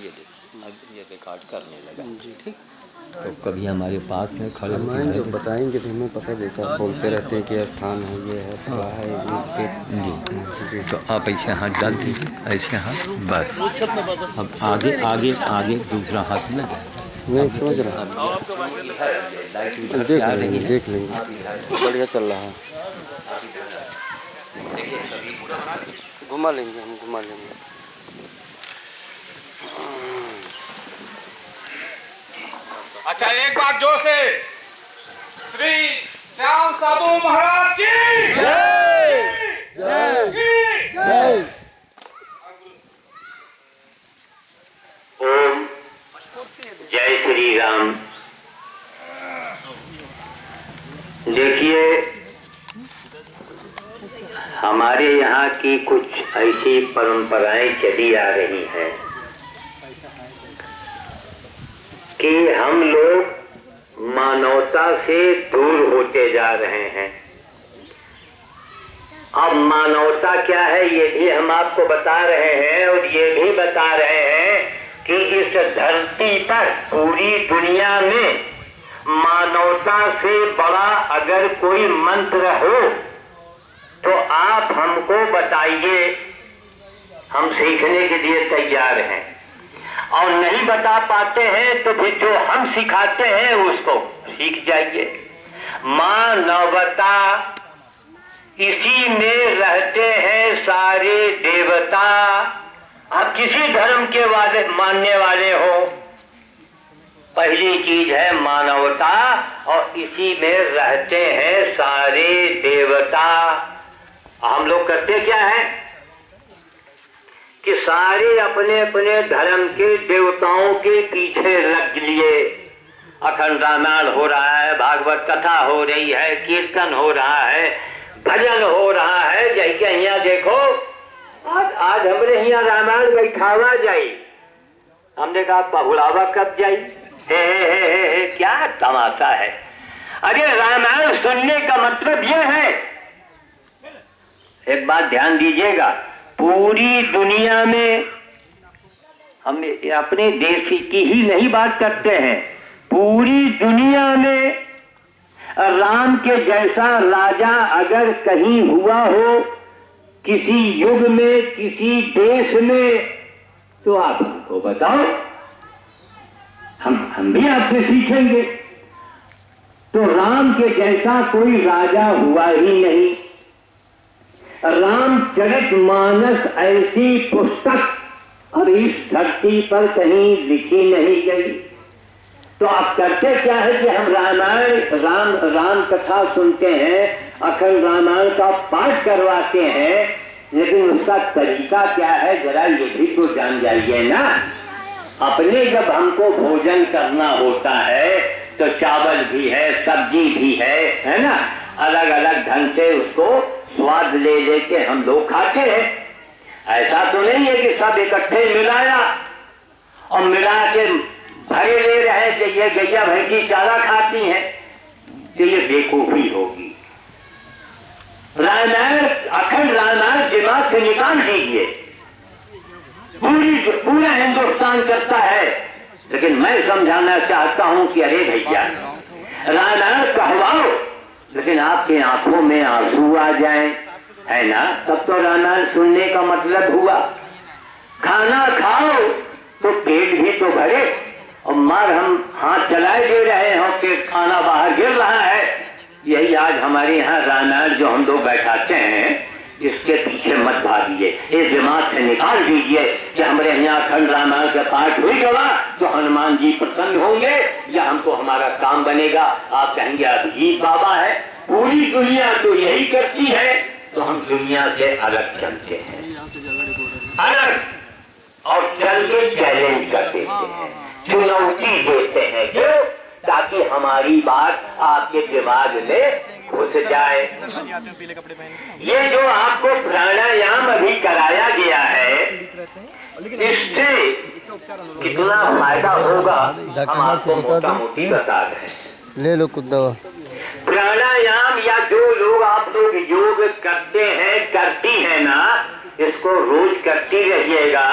ये रिकॉर्ड करने लगा। ठीक, तो कभी हमारे पास में खड़े हमें जो बताएंगे तो हमें पता जैसा बोलते रहते हैं कि स्थान है, ये है, फला है, जी। तो आप ऐसे हाथ डाल दीजिए, ऐसे हाथ, बस। अब आगे आगे आगे दूसरा हाथ में मैं समझ रहा हूँ। देख लेंगे बढ़िया चल रहा है। घुमा लेंगे, हम घुमा लेंगे। अच्छा, एक बात जोर से, श्री श्याम साधु महाराज की जय जय जय। ओम जय श्री राम। देखिए, हमारे यहाँ की कुछ ऐसी परंपराएं चली आ रही हैं कि हम लोग मानवता से दूर होते जा रहे हैं। अब मानवता क्या है ये भी हम आपको बता रहे हैं, और ये भी बता रहे हैं कि इस धरती पर पूरी दुनिया में मानवता से बड़ा अगर कोई मंत्र हो तो आप हमको बताइए, हम सीखने के लिए तैयार हैं। और नहीं बता पाते हैं तो फिर जो हम सिखाते हैं उसको सीख जाइए। मानवता, इसी में रहते हैं सारे देवता। आप किसी धर्म के वाले मानने वाले हो, पहली चीज है मानवता, और इसी में रहते हैं सारे देवता। हम लोग करते क्या है कि सारे अपने अपने धर्म के देवताओं के पीछे लग लिए। अखंड रामायण हो रहा है, भागवत कथा हो रही है, कीर्तन हो रहा है, भजन हो रहा है। जैसे यहाँ देखो, आज हमने यहाँ रामायण बैठावा जाई, हमने कहा पहुड़ावा कब जाई? हे, क्या तमाशा है। अरे रामायण सुनने का मतलब यह है, एक बात ध्यान दीजिएगा, पूरी दुनिया में, हम अपने देश की ही नहीं बात करते हैं, पूरी दुनिया में राम के जैसा राजा अगर कहीं हुआ हो, किसी युग में, किसी देश में, तो आप हमको बताओ, हम भी आपसे सीखेंगे। तो राम के जैसा कोई राजा हुआ ही नहीं। रामचरितमानस ऐसी पुस्तक अब इस धरती पर कहीं लिखी नहीं गई। तो आप करते क्या है कि हम रामायण राम कथा सुनते हैं, अखंड रामायण का पाठ करवाते हैं, लेकिन उसका तरीका क्या है जरा ये भी तो जान जाइए ना। अपने जब हमको भोजन करना होता है तो चावल भी है, सब्जी भी है ना, अलग अलग ढंग से उसको स्वाद ले लेके हम लोग खाते हैं। ऐसा तो नहीं है कि सब इकट्ठे मिलाया और मिला के भरे ले रहे कि ये गैया भैंसी चारा खाती हैं, तो ये बेवकूफी होगी। रामायण, अखंड रामायण दिमाग से निकाल दीजिए। पूरा हिंदुस्तान करता है, लेकिन मैं समझाना चाहता हूं कि अरे भैया, रामायण कहवाओ, लेकिन आपकी आंखों में आंसू आ जाए, है ना, तब तो रामायण सुनने का मतलब हुआ। खाना खाओ तो पेट भी तो भरे, और मार हम हाथ चलाए दे रहे हो कि खाना बाहर गिर रहा है। यही आज हमारे यहाँ रामायण जो हम लोग बैठाते हैं, इसके पीछे मत भागिए, इस दिमाग से निकाल दीजिए कि हमारे यहाँ अखंड रामायण का पाठ हुई गवा तो हनुमान जी प्रसन्न होंगे या हमको हमारा काम बनेगा। आप कहेंगे अभिजीत बाबा है, पूरी दुनिया तो यही करती है, तो हम दुनिया से अलग चलते हैं, अलग, और चल के चैलेंज कर देते हैं, चुनौती देते हैं, क्यों? ताकि हमारी बात आपके दिमाग में घुस जाए। ये जो आपको प्राणायाम अभी कराया गया है, इससे कितना फायदा होगा हम आपको मोटा मोटी बता दें। ले लो कुछ दवा। प्राणायाम या जो लोग आप लोग योग करते हैं, करती है ना, इसको रोज करती रहिएगा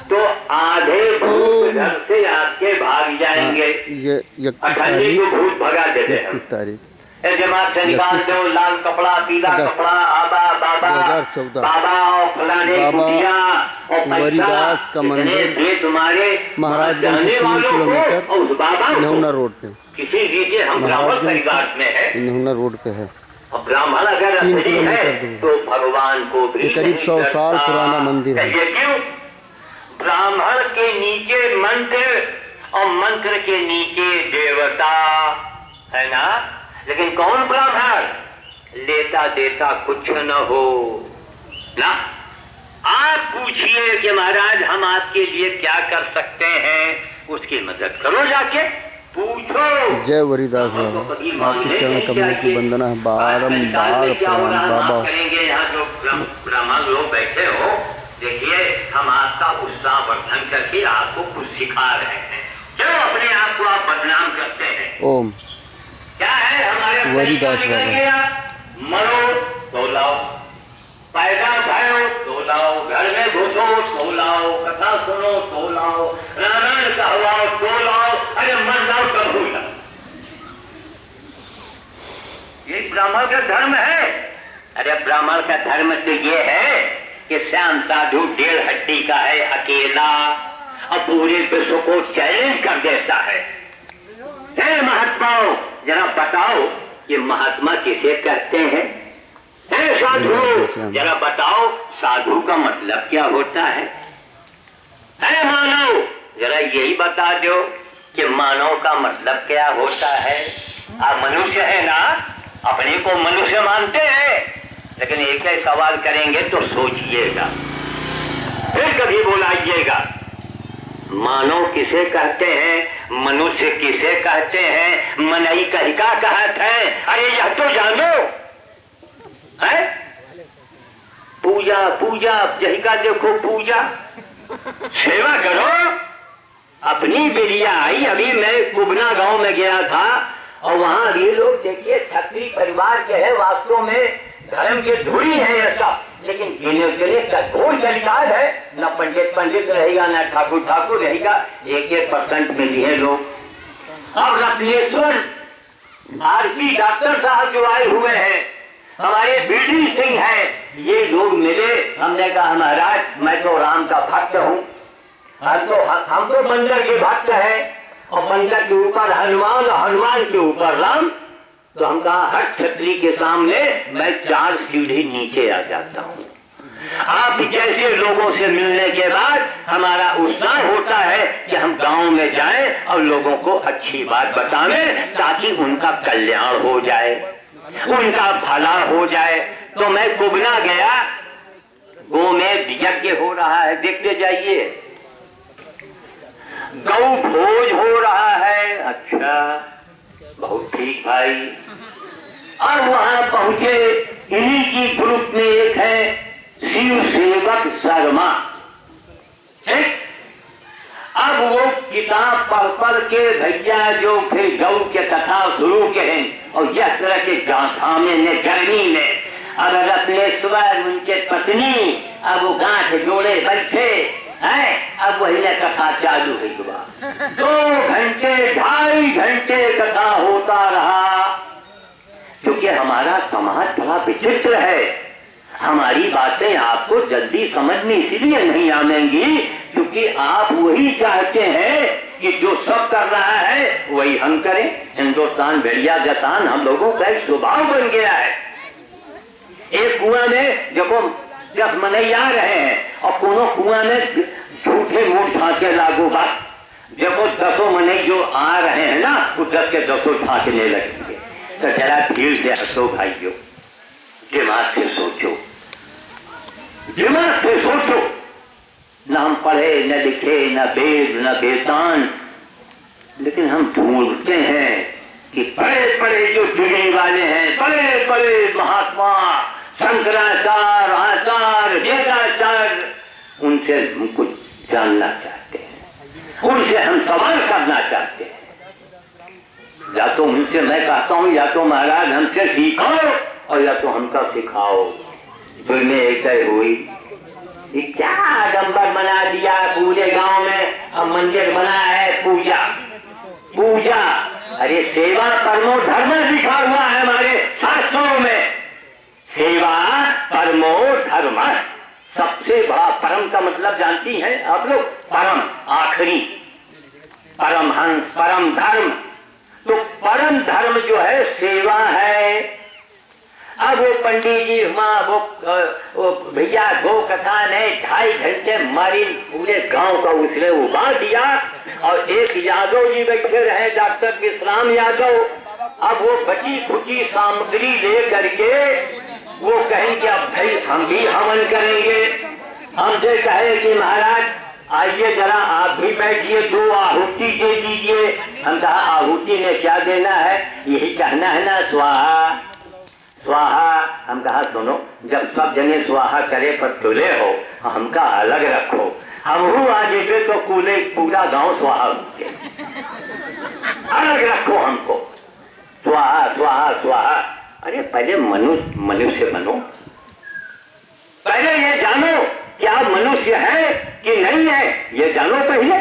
तो आधे भूत घर से आपके भाग जाएंगे। ये 28 को भूत भगा देते हैं। 31 तारीख दिमाग से निकाल दो, लाल कपड़ा, पीला कपड़ा, आबा बाबा 2014 बाबा और फलाने कुटिया और वरीदास का मंदिर तुम्हारे महाराजगंज से 3 किलोमीटर इन्हौना रोड पे। किसी लीजिए हम ब्राह्मण परिवार में है, इन्हौना रोड पे है। अब ब्राह्मण अगर 3 असली है किलोमीटर तो भगवान को भी ये करीब 100 साल पुराना मंदिर है। क्यों? ब्राह्मण के नीचे मंत्र और मंत्र के नीचे देवता है ना। लेकिन कौन ब्राह्मण? लेता देता कुछ न हो ना। आप पूछिए कि महाराज हम आपके लिए क्या कर सकते हैं, उसकी मदद करो, जाके पूछो। जय वरीदास बाबा, आपके चरण कमलों की वंदना है, बारंबार प्रणाम बाबा। करेंगे यहाँ जो ब्राह्मण लोग बैठे हो, देखिए हम आपका उत्साह वर्धन करके आपको कुछ सिखा रहे हैं। क्यों अपने आप को आप बदनाम करते हैं? ओम क्या है हमारे वरीदास बाबा। मरो तो लाओ, पैदा भयो तो लाओ, घर में घुसो तो लाओ, कथा सुनो तो लाओ, रामायण कहवाओ तो लाओ, अरे मर जाओ तो भूल जाओ। ये ब्राह्मण का धर्म है। अरे ब्राह्मण का धर्म तो ये है कि श्याम साधु 1.5 हड्डी का है, अकेला, और पूरे विश्व को चैलेंज कर देता है। हे महात्माओं, जरा बताओ कि महात्मा किसे कहते हैं? हे साधु, जरा बताओ साधु का मतलब क्या होता है? हे मानव, जरा यही बता दो कि मानव का मतलब क्या होता है? आप मनुष्य है ना, अपने को मनुष्य मानते हैं, लेकिन एक ही सवाल करेंगे तो सोचिएगा, फिर कभी बोलाइएगा। मानव किसे कहते हैं? मनुष्य किसे कहते हैं? मनई कहिका कहते हैं? अरे यह तो जानो है। पूजा पूजा जहिका देखो, पूजा सेवा करो। अपनी बेरिया आई, अभी मैं कुबना गांव में गया था और वहां ये लोग देखिए क्षत्रिय परिवार के हैं, वास्तव में धर्म के धुरी है ऐसा, लेकिन गिने का कोई अधिकार है न। पंडित रहेगा न ठाकुर रहेगा, 1% में लिए लोग। अब रत्नेश्वर आरपी डॉक्टर साहब जो आए हुए हैं, हमारे बीडी सिंह हैं, ये लोग मिले। हमने कहा महाराज मैं तो राम का भक्त हूँ, हम तो मंदिर के भक्त हैं, और मंदिर के ऊपर हनुमान और हनुमान के ऊपर राम। तो हम कहा हर क्षत्रिय के सामने मैं 4 सीढ़ी नीचे आ जाता हूँ। आप जैसे लोगों से मिलने के बाद हमारा उत्साह होता है कि हम गांव में जाएं और लोगों को अच्छी बात बताएं, ताकि उनका कल्याण हो जाए, उनका भला हो जाए। तो मैं कुबना गया, गौ में यज्ञ हो रहा है, देखते जाइए, गौ भोज हो रहा है। अच्छा, बहुत ठीक भाई। और वहां पहुंचे, इन्हीं की ग्रुप में एक है शिव सेवक शर्मा, ठीक। अब वो किताब पढ़ के भैया जो फिर गौ के कथा शुरू के हैं, और यह तरह के गांठामे ने गर्मी में, अब रत्नेश्वर उनके पत्नी, अब वो गांठ जोड़े बैठे हैं, अब वही कथा चालू हुई। 2 घंटे 2.5 घंटे कथा होता रहा, क्योंकि हमारा समाज बड़ा विचित्र है। हमारी बातें आपको जल्दी समझ में इसलिए नहीं आवेंगी क्योंकि आप वही चाहते हैं कि जो सब कर रहा है वही हम करें। हिंदुस्तान भेड़िया जतान हम लोगों का एक स्वभाव बन गया है। एक कुआं में देखो 10 मनई आ रहे हैं और कोनो कुआं में झूठे मूठ फांके लागू बात। देखो 10 मनई जो आ रहे हैं ना, वो 10 के 10 फांकने लगेंगे। तो जरा भीड़ से हंसो भाइयों, दिमाग से सोचो, दिमाग से सोचो। न हम पढ़े न लिखे, न वेद न वेदांत, लेकिन हम ढूंढते हैं कि बड़े बड़े जो जुड़ने वाले हैं, बड़े बड़े महात्मा शंकराचार्य, आचार्य, वेदाचार्य, उनसे हम कुछ जानना चाहते हैं, उनसे हम सवाल करना चाहते हैं। या तो उनसे मैं कहता हूँ, या तो महाराज हमसे सीखो और या तो हमका सिखाओ, दोनों एक ही हुई। ये क्या आडंबर बना दिया पूरे गांव में। अब मंदिर बना है पूजा पूजा। अरे सेवा परमो धर्म लिखा हुआ है हमारे शास्त्रों में। सेवा परमो धर्म, सबसे बड़ा परम का मतलब जानती हैं आप लोग? परम आखिरी, परमहंस, परम धर्म। तो परम धर्म जो है सेवा है। अब वो पंडित जी वो भैया गो कथा ने 2.5 घंटे मारी, पूरे गांव का उसने उबाल दिया। और एक यादव जी बैठे रहे, डॉक्टर विश्राम यादव। अब वो बची खुची सामग्री ले करके वो कहें कि अब भाई हम भी हवन करेंगे। हमसे कहे कि महाराज आइए जरा आप भी बैठिए, 2 आहुति दे दीजिए। हम कहा आहुति ने क्या देना है, यही कहना है ना स्वाहा स्वाहा। हम कहा सुनो, जब सब जने स्वाहा करे पर तुले हो, हमका अलग रखो। हम आज तो पूरा गांव स्वाहा अलग रखो हमको, स्वाहा स्वाहा स्वाहा। अरे पहले मनुष्य बनो, पहले ये जानो कि आप मनुष्य है कि नहीं है, ये जानो पहले।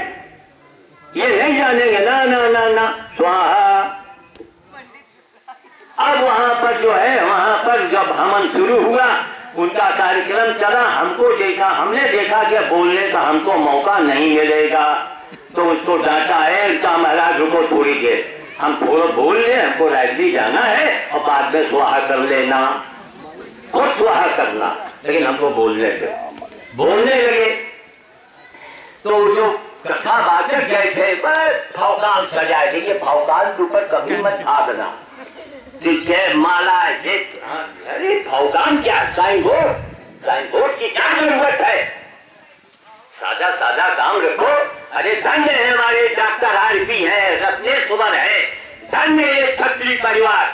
ये नहीं जानेंगे ना ना ना ना स्वाहा। अब वहां पर जो है, वहां पर जब हवन शुरू हुआ, उनका कार्यक्रम चला, हमने देखा कि बोलने का हमको मौका नहीं मिलेगा, तो उसको डांटा है का महाराज रुको थोड़ी देर, हम थोड़ा बोल ले, हमको राजनी जाना है और बाद में स्वाहा कर लेना, खुद स्वाहा करना। लेकिन हमको बोलने लगे। तो जो कथा वाचक गए थे फौकाल सजाए थे, ये फौकाल के ऊपर कभी मत भागना, माला। अरे फौकान क्या, साइन बोर्ड की क्या जरूरत है, सादा सादा काम रखो। अरे धन्य है हमारे डॉक्टर आरपी है, रत्नेश्वर है, धन्य ये क्षत्रिय परिवार,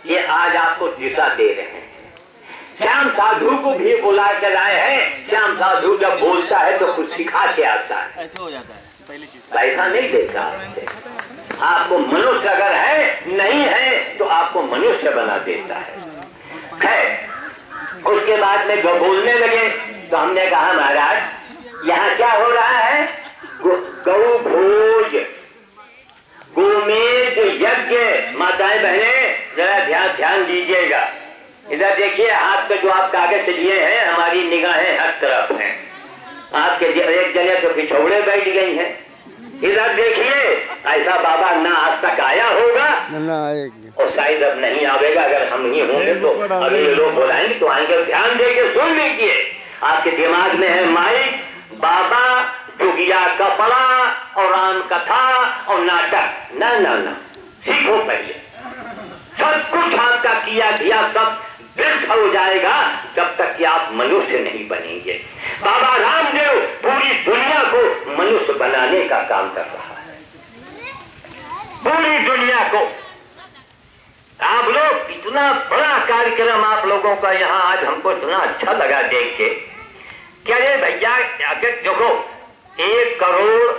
ये आज आपको दिशा दे रहे हैं। श्याम साधु को भी बुला के लाए हैं। श्याम साधु जब बोलता है तो कुछ सिखा के आता है, ऐसे हो जाता है पहली चीज। पैसा नहीं देता आपको, मनुष्य अगर है नहीं है तो आपको मनुष्य बना देता है। उसके बाद में जो बोलने लगे तो हमने कहा महाराज यहाँ क्या हो रहा है, गौ भोज गोमेध यज्ञ। माताएं बहने जरा ध्यान दीजिएगा, इधर देखिए, हाथ पे जो आप कागज लिए हैं, हमारी निगाहें हर तरफ हैं। आपके एक जगह तो पिछौड़े बैठ गई हैं, इधर देखिए, ऐसा बाबा ना आज तक आया होगा और शायद अब नहीं आवेगा। अगर हम ही होंगे तो अभी ये लोग बुलाएंगे तो आएंगे। ध्यान देके सुन लीजिए, आपके दिमाग में है माइक, बाबा, जोगिया कपड़ा और राम कथा और नाटक। ना ना ना, सीखो पहले, सब कुछ आपका किया दिया सब व्यर्थ हो जाएगा जब तक कि आप मनुष्य नहीं बनेंगे। बाबा रामदेव पूरी दुनिया को मनुष्य बनाने का काम कर रहा है, पूरी दुनिया को। आप लोग इतना बड़ा कार्यक्रम आप लोगों का यहाँ आज हमको इतना अच्छा लगा देख के। क्या ये भैया अगर देखो 1 करोड़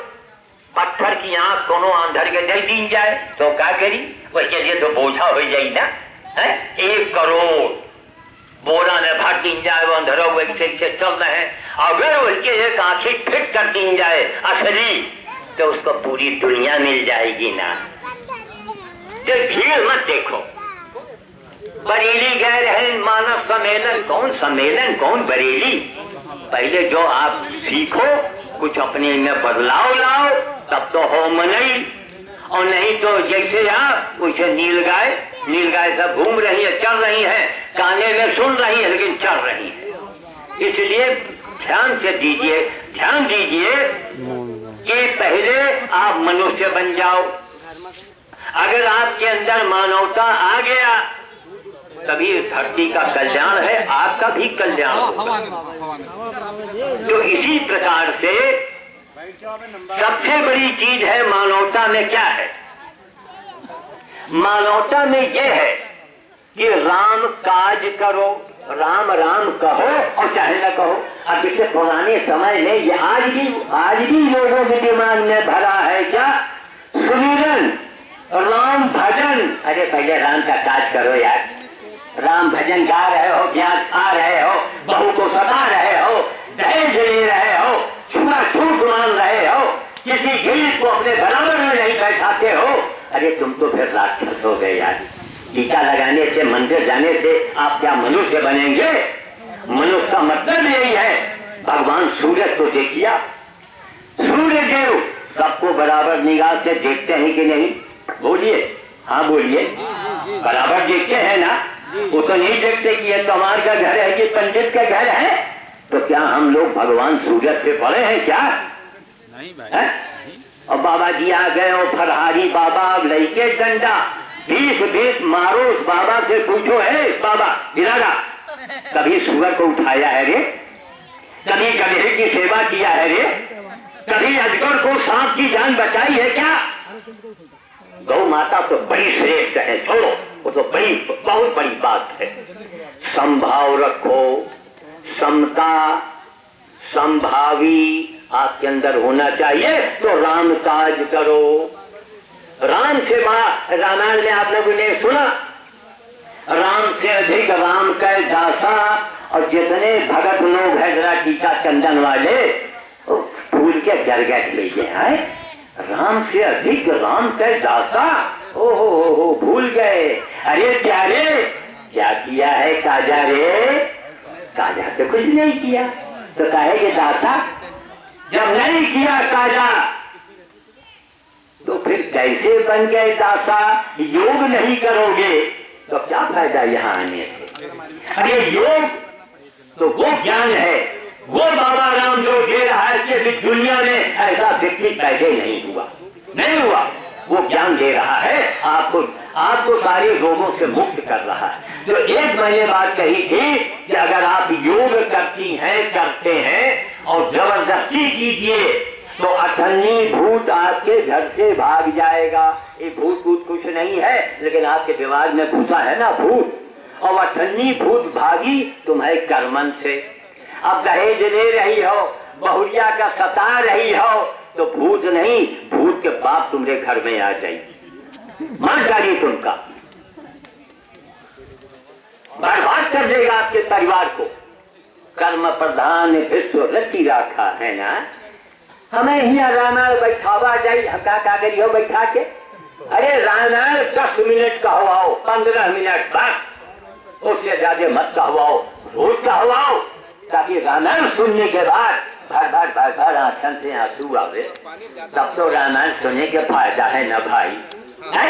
पत्थर की आंख दोनों आंधर के नहीं दी जाए तो क्या करी, वैसे लिए तो बोझा हो जाए ना है। 1 करोड़ बोरा ने भर दी जाए, वो अंधेरों वैसे चल रहे हैं। अगर उसके एक आंखें फिट कर दी जाए असली, तो उसको पूरी दुनिया मिल जाएगी ना। तो भीड़ मत देखो, बरेली गए रहे मानव सम्मेलन, कौन सम्मेलन कौन बरेली। पहले जो आप सीखो, कुछ अपने में बदलाव लाओ, तब तो हो मनई। और नहीं तो जैसे आप उसे नीलगाय सब घूम रही है, चल रही है, काने में सुन रही है लेकिन चल रही है। इसलिए ध्यान दीजिए कि पहले आप मनुष्य बन जाओ। अगर आपके अंदर मानवता आ गया तभी धरती का कल्याण है, आपका भी कल्याण होगा। तो इसी प्रकार से सबसे बड़ी चीज है मानवता में क्या है, मानवता में यह है कि राम काज करो, राम राम कहो और चाहे न कहो। अब इससे पुराने समय में ये आज भी लोगों के दिमाग में भरा है क्या, सुमिरन, राम भजन। अरे पहले राम का काज करो यार, राम भजन गा रहे हो, ज्ञान खा रहे हो, बहू को सता रहे हो, दहेज ले रहे हो, छूट मान रहे हो, किसी गरीब को अपने बराबर में नहीं बैठाते हो। अरे तुम तो फिर राक्षस हो गए यार। टीका लगाने से, मंदिर जाने से आप क्या मनुष्य बनेंगे? मनुष्य का मतलब यही है। भगवान सूरज को देखिए, सूर्य देव सबको बराबर निगाह से देखते हैं कि नहीं? बोलिए, हाँ बोलिए, बराबर देखते हैं ना? वो तो नहीं देखते कि ये कमार का घर है कि पंडित का घर है। तो क्या हम लोग भगवान सूरज से पड़े हैं क्या? नहीं भाई। और बाबा जी आ गए और फरहारी बाबा लइके डंडा 20 मारो। उस बाबा से पूछो, है बाबा बिरागा कभी सूअर को उठाया है रे? कभी गधे की सेवा किया है रे? कभी अजगर को सांप की जान बचाई है क्या? गौ माता तो बड़ी श्रेष्ठ है, छोड़ो, वो तो बड़ी बहुत बड़ी बात है। संभाव रखो, समता संभावी आपके अंदर होना चाहिए। तो राम काज करो। राम से बड़ा रामायण में आप लोगों ने सुना, राम से अधिक राम का दासा। और जितने भगत लोग है जरा टीका चंदन वाले फूल के जरगट लीजिए है, राम से अधिक राम का दासा। हो भूल गए। अरे प्यारे क्या किया है काजा रे? काजा तो कुछ नहीं किया, तो कहेगे दासा? जब नहीं किया काजा तो फिर कैसे बन गए दासा? योग नहीं करोगे तो क्या फायदा यहाँ आने से? अरे योग तो वो ज्ञान है, वो बाबा राम जो दे रहा है कि दुनिया में ऐसा व्यक्ति पैदा नहीं हुआ। वो ज्ञान दे रहा है आपको सारे रोगों से मुक्त कर रहा है। तो एक मैंने बात कही थी कि अगर आप योग करते हैं और जबरदस्ती कीजिए तो अठन्नी भूत आपके घर से भाग जाएगा। ये भूत कुछ नहीं है, लेकिन आपके दिमाग में घुसा है ना भूत। और अठन्नी भूत भागी तुम्हारे कर्मन से। अब दहेज ले रही हो, बहुरिया का सता रही हो, तो भूत नहीं, भूत के बाप तुम्हारे घर में आ जाएगी, मार डाली तुमका, बर्बाद कर देगा आपके परिवार को। कर्म प्रधान विश्व रची रखा है ना। हमें ही रामायण बैठावा जाए, हका कागरी हो बैठा के। अरे रामायण 10 मिनट कहवाओ, 15 मिनट बस, उससे ज्यादा मत कहवाओ, रोज कहवाओ, ताकि रामायण सुनने के बाद भर आंखन से आंसू आवे। तब तो रामायण सुनने के फायदा है ना भाई। है?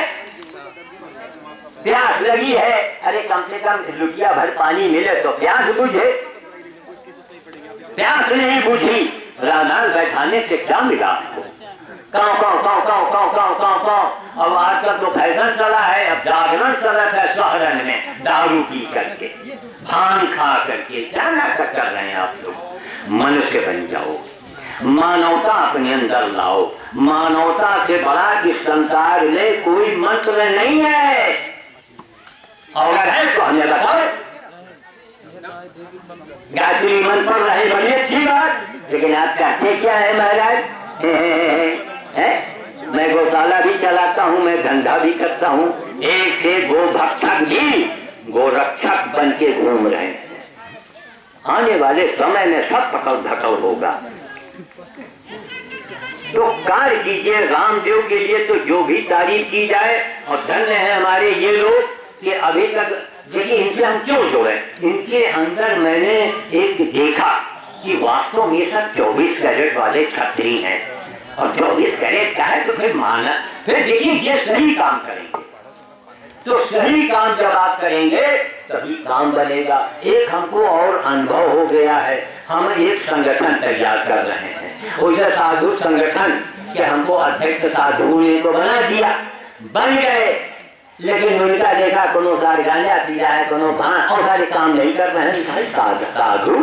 प्यास लगी है, अरे कम से कम लुटिया भर पानी मिले तो प्यास बुझे। प्यास नहीं बुझी, रामायण बैठाने से क्या मिला आपको? काव। अब आजकल तो फैशन चला है, अब जागरण चला है शहरन में, दारू पी करके, भांग खा करके। क्या नाटक कर रहे हैं आप लोग? मनुष्य बन जाओ, मानवता अपने अंदर लाओ। मानवता से बड़ा इस संसार में कोई मंत्र नहीं है, और है तो हमें बताओ। गायत्री मंत्र पढ़ रहे बड़ी अच्छी बात, लेकिन आप कहते क्या है महाराज? मैं गौशाला भी चलाता हूँ, मैं धंधा भी करता हूँ, एक से गोभक्षक भी गोरक्षक बन के घूम रहे हैं। आने वाले समय में सब पकड़ धकड़ होगा। तो कार्य कीजिए रामदेव के लिए, तो जो भी तारीफ की जाए। और धन्य है हमारे ये लोग कि अभी तक देखिए इनसे हम क्यों जुड़े। इनके अंदर मैंने एक देखा कि वास्तव में सब 24 कैरेट वाले छतरी हैं, और 24 कैरेट का है तो फिर माना, फिर देखिए ये सही काम करेंगे। तो सही काम जब आप करेंगे तभी काम बनेगा। एक हमको और अनुभव हो गया है, हम एक संगठन तैयार कर रहे हैं, उसे साधु संगठन के हमको अध्यक्ष साधु ने को बना दिया, बन गए। लेकिन उनका देखा कोनो सारे गांजा पी रहा है, कोनो और सारे काम नहीं कर रहे हैं। भाई साधु,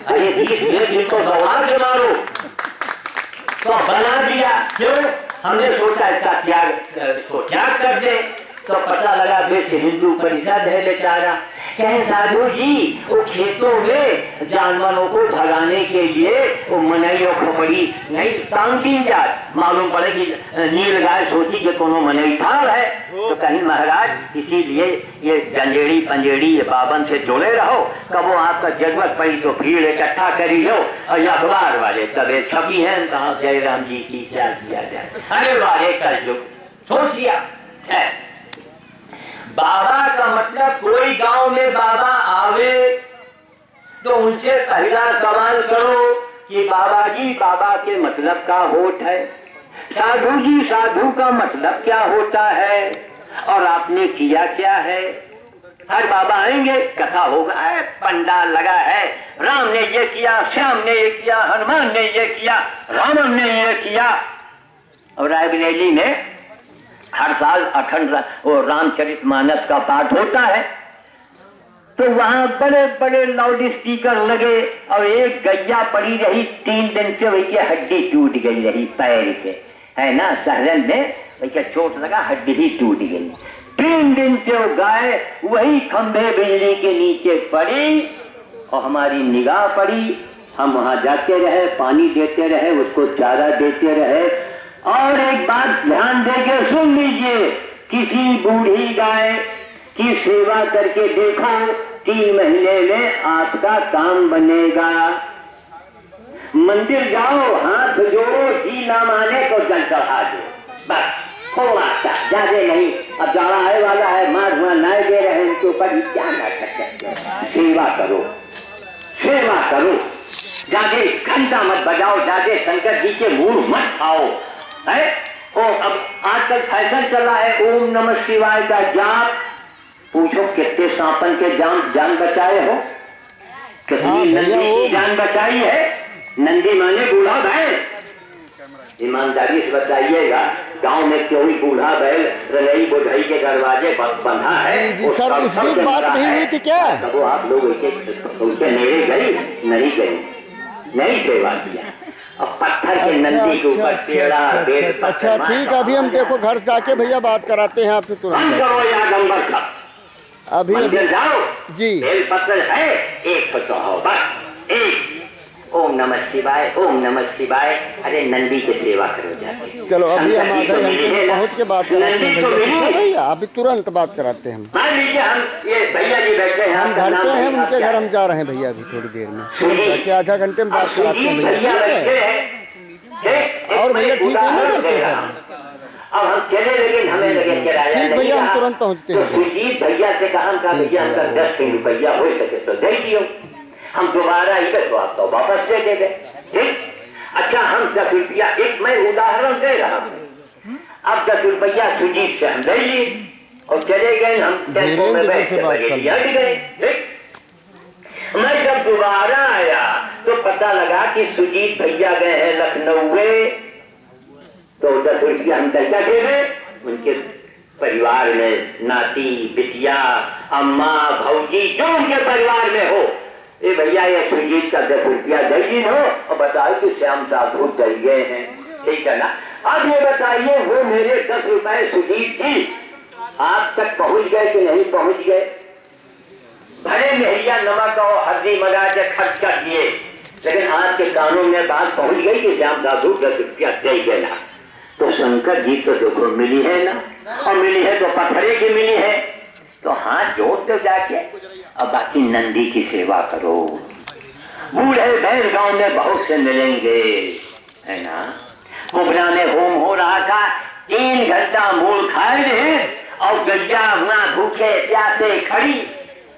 अरे 20 दिन को दौड़ा के मारो, तो बना दिया। क्यों? हमने सोचा इसका त्याग कर दे, तो पता लगा फिर हिंदू परिषद है बेचारा, कहे साधु जी वो खेतों में जानवरों को भगाने के लिए वो मनई और खोपड़ी नहीं टांग दी जाए। मालूम पड़े कि नील गाय सोची कि कोनो मनई ठाड़ है, तो कहीं महाराज इसीलिए ये जंजेड़ी पंजेड़ी ये बाबन से जुड़े रहो, कब वो आपका जरूरत पड़ी तो भीड़ इकट्ठा करी लो। और ये अखबार वाले तबे छपी है कहा जयराम जी की क्या किया जाए। अरे वाले कल जो सोच लिया है बाबा का मतलब कोई गांव में बाबा आवे तो उनसे पहला सवाल करो कि बाबा जी बाबा के मतलब का होठ है, साधु जी साधु का मतलब क्या होता है और आपने किया क्या है। हर बाबा आएंगे कथा होगा, पंडाल लगा है, राम ने ये किया, श्याम ने ये किया, हनुमान ने ये किया, रावण ने ये किया। और रायबरेली में हर साल अखंड रामचरितमानस का पाठ होता है, तो वहां बड़े बड़े लाउड स्पीकर लगे और एक गैया पड़ी रही 3 दिन से, वही हड्डी टूट गई रही पैर के, है ना, सहरन में वही चोट लगा, हड्डी ही टूट गई। 3 दिन से वो गाय वही खंभे बिजली के नीचे पड़ी और हमारी निगाह पड़ी। हम वहां जाते रहे, पानी देते रहे, उसको चारा देते रहे। और एक बात ध्यान देके सुन लीजिए, किसी बूढ़ी गाय की सेवा करके देखो, 3 महीने में आपका काम बनेगा। मंदिर जाओ, हाथ जोड़ो, जी ना माने तो जल चढ़ा दो, बस हो आता, ज्यादा नहीं। अब जाड़ा आए वाला है, माँ धुआं नाय दे रहे हैं उनके ऊपर, क्या ना कर सकते। सेवा करो, सेवा करो, जाके घंटा मत बजाओ, जाके शंकर जी के मुंह मत खाओ, है। ओ अब आजकल फैशन चला है ओम नमः शिवाय का जाप, पूछो कितने सांपन के जान बचाए हो, कितनी नंदी की जान बचाई है। नंदी माने बूढ़ा बैल, ईमानदारी से बताइएगा, गांव में कोई बूढ़ा बैल रनई बुढ़ई के दरवाजे बंधा है। जी सर, उस दिन बात नहीं हुई थी क्या? तब आप लोग उनके नेड़े गई नहीं सेवा किया। अब पत्थर के नंदी के ऊपर टेढ़ा बेल। अच्छा ठीक है, अभी हम देखो घर जाके भैया बात कराते हैं आपसे तुरंत। करो यार नंबर का, अभी जाओ जी, बेल पत्र है एक तो बस एक, ओम नमः शिवाय, ओम नमः शिवाय। अरे नंदी की सेवा करो जाके। चलो अभी हम आधे घंटे में पहुँच के बात कराते हैं भैया, अभी तुरंत बात कराते हैं हम। मान लीजिए हम ये भैया जी बैठे हैं, हम घर पे हैं, उनके घर हम जा रहे हैं भैया, अभी थोड़ी देर में जाके आधा घंटे में बात कराते हैं भैया, ठीक है। और भैया ठीक है ना करते हैं, अब हम चले, लेकिन हमें लगे किराया ठीक भैया, हम तुरंत पहुँचते हैं। सुजीत भैया से कहा भैया हमका 10 रुपया हो सके तो दे दियो, हम दोबारा ही तो आपको वापस दे देंगे, ठीक। अच्छा हम 10 रुपया, एक मैं उदाहरण दे रहा हूँ, अब 10 रुपया सुजीत से हम ले लिए और चले गए, हम टेम्पो में बैठ के बगेरिया गए, ठीक। मैं जब दोबारा आया तो पता लगा कि सुजीत भैया गए हैं लखनऊ में, तो 10 रुपया हम कैसा दे रहे, उनके परिवार में नाती बिटिया अम्मा भौजी जो उनके परिवार में हो, ये भैया ये सुजीत का 10 रुपया दे दी हो और बताओ कि श्याम साधु चल गए हैं, ठीक है ना। अब ये बताइए वो मेरे 10 रुपए सुजीत जी आप तक पहुंच गए कि नहीं पहुंच गए। भले मेहरिया नमक और हल्दी मंगा के खर्च कर दिए, लेकिन आज के कानून में बात पहुंच गई कि श्याम साधु 10 रुपया दे गया। तो शंकर जी तो देखो मिली है ना, और मिली है तो पत्थरे की मिली है, तो हाथ जोड़ तो जाके अब बाकी नंदी की सेवा करो। बूढ़े बैल गांव में बहुत से मिलेंगे, है ना। कुबरा में होम हो रहा था, 3 घंटा मूल खाए रहे और गैया वहां भूखे प्यासे खड़ी।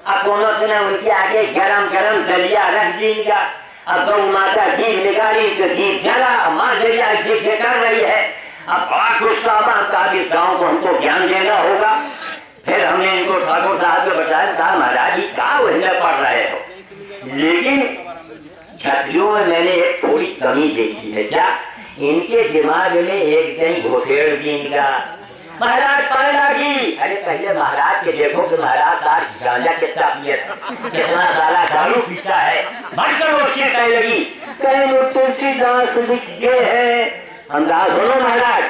अब दोनों से उनके आगे गरम गरम दलिया रख दिया। अब गौ माता घी निकाली तो घी जला, माँ दलिया घी कर रही है। अब बड़ा गुस्सा का भी गाँव को हमको ज्ञान देना होगा। फिर हमने इनको ठाकुर साहब को बताया, साहब महाराज जी क्या वही पढ़ रहे हो, लेकिन छत्रियों में मैंने एक थोड़ी कमी देखी है। क्या इनके दिमाग में एक दिन घोटेड़ दी इनका, महाराज पढ़ना की। अरे पहले महाराज के देखो कि महाराज आज गांजा कितना पिए, कितना सारा दारू पीता है, बढ़कर उसके कह लगी, कहीं वो तुलसीदास लिख गए हैं। हम दास बोलो महाराज,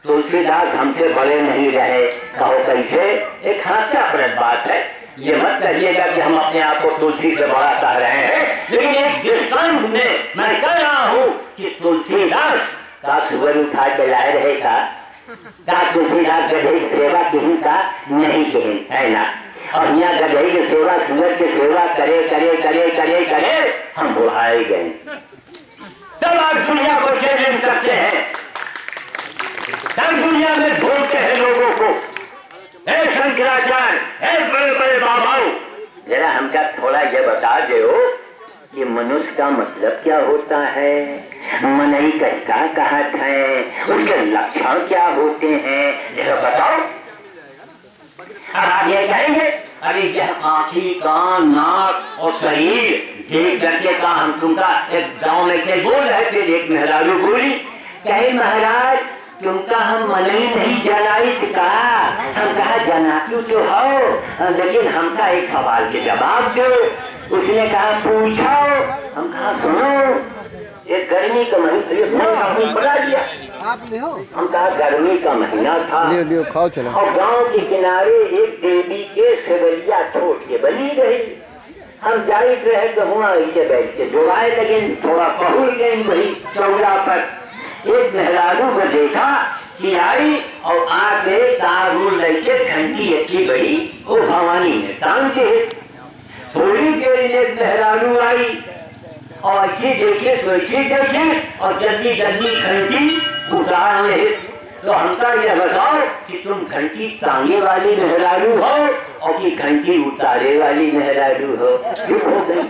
तुलसीदास हमसे बड़े नहीं रहे, कहो कैसे। एक हास्यास्पद बात है, ये मत कहिएगा कि हम अपने आप को तुलसी से बड़ा कह रहे हैं, लेकिन एक दृष्टांत में मैं कह रहा हूँ कि तुलसीदास का सुअर उठा के लाए रहेगा, का तुलसीदास गधे की सेवा किसी का नहीं कहे, है ना। और यहाँ गधे की सेवा, सुअर की सेवा करे करे करे करे करे हम बुढ़ाए गए। तब आप दुनिया को चैलेंज करते हैं, तब दुनिया में ढूंढते हैं लोगों को, हे शंकराचार्य, हे बड़े बड़े बाबाओं, जरा हमका थोड़ा ये बता दो कि मनुष्य का मतलब क्या होता है, मनई कहता कहत है, उसके लक्षण क्या होते हैं, जरा बताओ। अब आगे कहेंगे अरे यह आँखी, कान, नाक और शरीर देख करके का हम तुमका एक गाँव में से बोल रहे थे, एक मेहरारू बोली, कहे महाराज तुमका हम मनई नहीं जनाई का, हम कहा जना क्यों तो हो, लेकिन हमका एक सवाल के जवाब दो। उसने कहा पूछो, हम कहा सुनो, एक गर्मी का महीना बता दिया, आप ले हो, हम कहा गर्मी का महीना था, लियो खाओ चलो। और गांव के किनारे एक देवी के सेवलिया छोट के बनी रही, हम जाइत रहे तो वहाँ ऐसे बैठ के जुड़ाए, लेकिन थोड़ा पहुल गए वही चौरा पर, एक मेहरारू को देखा कि आई और आके तारूल लेके घंटी अच्छी बड़ी वो भवानी ने टांग के, थोड़ी देर एक मेहरारू आई और अच्छी देखे सोची देखे और जल्दी जल्दी घंटी उतार ले। तो हमका यह बताओ कि तुम घंटी टांगे वाली मेहरारू हो और कि घंटी उतारे वाली मेहरारू हो, क्यों हो गई?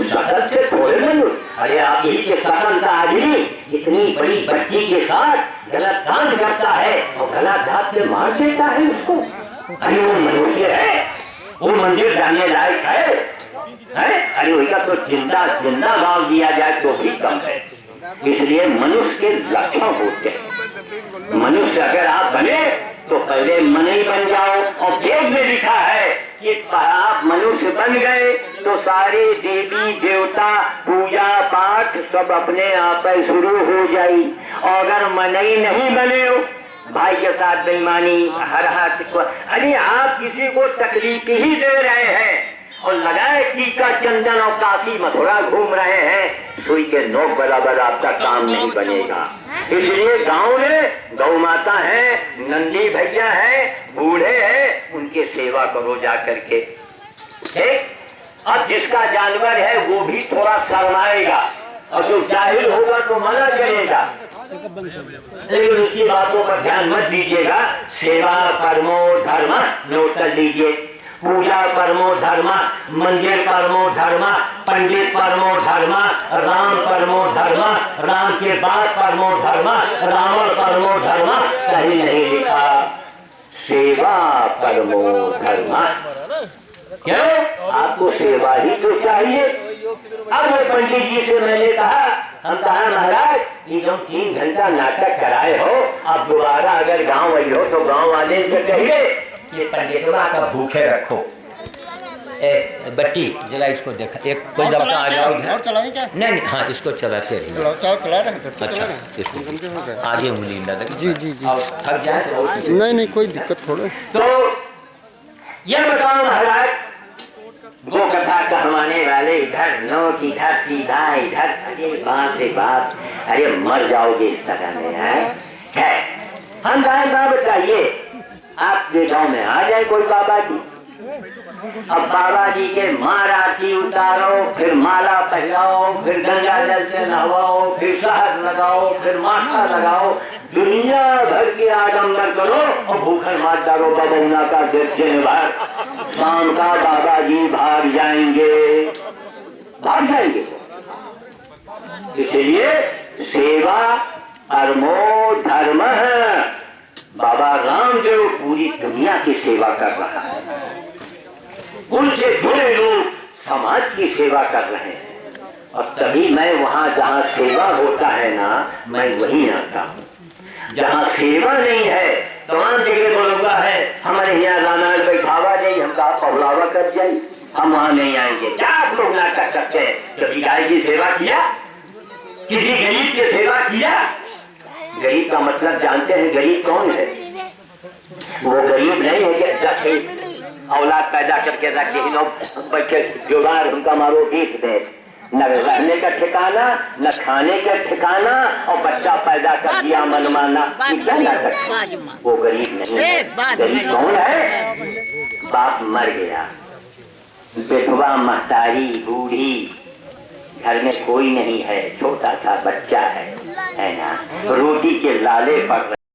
शकल से थोड़े मनुष्य, अरे आप ही के शकल का आदमी इतनी बड़ी बच्ची के साथ गलत काम करता है और गलत हाथ से मार देता है उसको, अरे वो मनुष्य है, वो मंदिर जाने लायक है? अरे उसका तो जिंदा जिंदा गाँव दिया जाए तो भी कम है। इसलिए मनुष्य के लक्षण होते हैं, मनुष्य अगर आप बने तो पहले मनई बन जाओ, और वेद में लिखा है कि आप मनुष्य बन गए तो सारे देवी देवता पूजा पाठ सब अपने आप शुरू हो जाई। और अगर मनई नहीं बने हो, भाई के साथ बेईमानी, हर हाथ को, अरे आप किसी को तकलीफ ही दे रहे हैं और लगाए टीका चंदन और काशी मथुरा घूम रहे हैं, सुई के नोक बराबर आपका काम नहीं बनेगा। इसलिए गांव में गौ माता है, नंदी भैया है, बूढ़े हैं, उनके सेवा करो जा करके, ठीक। अब जिसका जानवर है वो भी थोड़ा शर्माएगा और जो जाहिल होगा तो मना करेगा, लेकिन उसकी बातों पर ध्यान मत दीजिएगा। सेवा परमो धर्म नोट कर लीजिए, पूजा परमो धर्म, मंदिर परमो धर्म, पंडित परमो धर्म, राम परमो धर्म, राम के बाद परमो धर्म, रावण परमो धर्म, कहीं नहीं लिखा सेवा परमो धर्म। क्यों? आपको सेवा ही तो चाहिए। अब मैं पंडित जी से मैंने कहा, हम कहा महाराज ये जो 3 घंटा नाटक कराए हो, अब दोबारा अगर गांव आई हो तो गांव वाले से कहिए ये पंडितवा का भूखे रखो। बट्टी जरा इसको देखा, एक कोई दफा आ जाओ और चलाएं क्या? नहीं हाँ इसको चलाते रहिए। चला रहे हैं, अच्छा इसको आगे उंगली ना लगे। जी जी जी, और थक जाए तो नहीं कोई दिक्कत थोड़ा। तो ये बताओ महाराज, वो कथा कहवाने वाले इधर नोट इधर सीधा इधर, अरे बात से बात, अरे मर जाओगे इस तरह में है। हम जाए बाबा बताइए, आपके गांव में आ जाए कोई बाबा जी, अब बाबा जी के मार आरती उतारो, फिर माला पहनाओ, फिर गंगा जल से नहवाओ, फिर शहद लगाओ, फिर माथा लगाओ, दुनिया भर के आडम्बर करो और भूखल मार डालो बबौना का दिन भर। शाम का बाबा जी भाग जाएंगे। इसलिए सेवा परमो धर्म है। बाबा रामदेव पूरी दुनिया की सेवा कर रहा है, उनसे जुड़े लोग समाज की सेवा कर रहे हैं, और तभी मैं वहाँ जहाँ सेवा होता है ना, मैं वहीं आता हूँ। जहाँ सेवा नहीं है तमाम जगह बोलूंगा है हमारे यहाँ रामायण बैठावा नहीं, हमका पहलावा कर जाए, हम वहाँ नहीं आएंगे। क्या आप लोग नाटक करते हैं? कभी गाय की सेवा किया? किसी गरीब की सेवा किया? गरीब का मतलब जानते हैं गरीब कौन है? वो गरीब नहीं है कि औलाद पैदा करके रख दी बच्चे जुगाड़ उनका मारो भीख दे, न रहने का ठिकाना न खाने का ठिकाना, और बच्चा पैदा कर दिया मनमाना। क्या ना करे? वो गरीब नहीं है। गरीब कौन है? बाप मर गया, विधवा महतारी बूढ़ी, घर में कोई नहीं है, छोटा सा बच्चा है ना, रोटी के लाले पड़ रहे।